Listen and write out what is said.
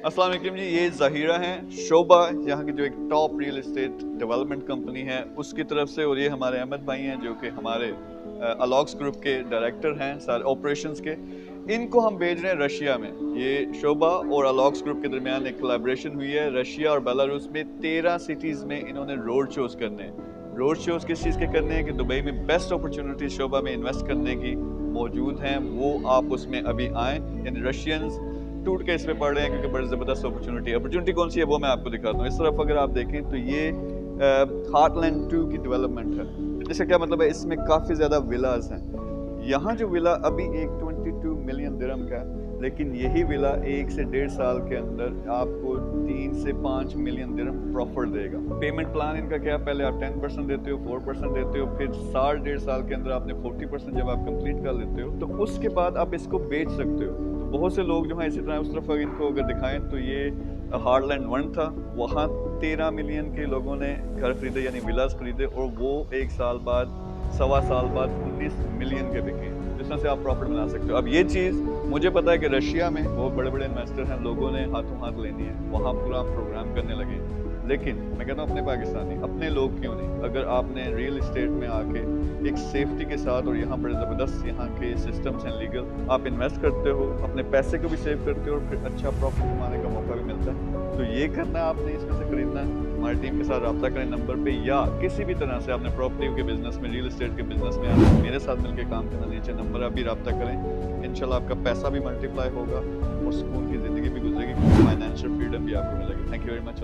अस्सलाम वालेकुम जी, ये ज़हीरा हैं शोभा, यहाँ की जो एक top real estate development company है उसकी तरफ से, और ये हमारे अहमद भाई हैं जो कि हमारे अलॉक्स ग्रुप के डायरेक्टर हैं सारे ऑपरेशंस के। इनको हम भेज रहे हैं रशिया में। ये शोभा और अलॉक्स ग्रुप के दरमियान एक कोलैबोरेशन हुई है। रशिया और बेलारूस में 13 सिटीज़ में इन्होंने रोड शोज़ करने हैं। रोड शोज़ किस चीज़ के करने हैं कि दुबई में बेस्ट अपॉर्चुनिटी शोभा में इन्वेस्ट करने की मौजूद हैं, वो आप उसमें अभी आएँ। यानी रशियंस टूट के इस पे पड़ रहे हैं क्योंकि बड़ी ज़बरदस्त अपॉर्चुनिटी कौन सी है वो मैं आपको दिखाता हूँ। इस तरफ अगर आप देखें तो ये हार्टलैंड 2 की डेवलपमेंट है। इसका क्या मतलब है, इसमें काफ़ी ज़्यादा विलाज हैं। यहाँ जो विला अभी एक 22 मिलियन दिरहम का है, लेकिन यही विला 1 से 1.5 साल के अंदर आपको 3 से 5 मिलियन दिरहम प्रॉफिट देगा। पेमेंट प्लान इनका क्या है, पहले आप 10% देते हो, 4% देते हो, फिर 1.5 साल के अंदर आपने 40% जब आप कंप्लीट कर लेते हो तो उसके बाद आप इसको बेच सकते हो। तो बहुत से लोग जो हैं इसी तरह उस तरफ इनको अगर दिखाएं तो ये हार्टलैंड 1 था, वहाँ 13 मिलियन के लोगों ने घर खरीदे यानी विलास खरीदे, और वो 1 साल बाद, 1.25 साल बाद 19 मिलियन के बिके। जिस तरह से आप प्रॉफिट बना सकते हो। अब ये चीज़ मुझे पता है कि रशिया में बहुत बड़े बड़े इन्वेस्टर हैं, लोगों ने हाथों हाथ लेनी है, वहाँ पूरा प्रोग्राम करने लगे। लेकिन मैं कहता हूँ अपने पाकिस्तानी, अपने लोग क्यों नहीं, अगर आपने रियल इस्टेट में आके एक सेफ्टी के साथ, और यहाँ बड़े ज़बरदस्त यहाँ के सिस्टम्स हैं लीगल, आप इन्वेस्ट करते हो, अपने पैसे को भी सेव करते हो और फिर अच्छा प्रॉफिट कमाने का मौका भी मिलता है, तो ये करना है आपने, इसमें से खरीदना है। हमारी टीम के साथ रब्ता करें नंबर पे, या किसी भी तरह से आपने प्रॉपर्टी के बिजनेस में, रियल एस्टेट के बिजनेस में आना है, मेरे साथ मिलकर काम करना, नीचे नंबर आप भी रब्ता करें। इंशाल्लाह आपका पैसा भी मल्टीप्लाई होगा और सुकून की ज़िंदगी भी गुजरेगी, फाइनेंशियल फ्रीडम भी आपको मिलेगी। Thank you very much.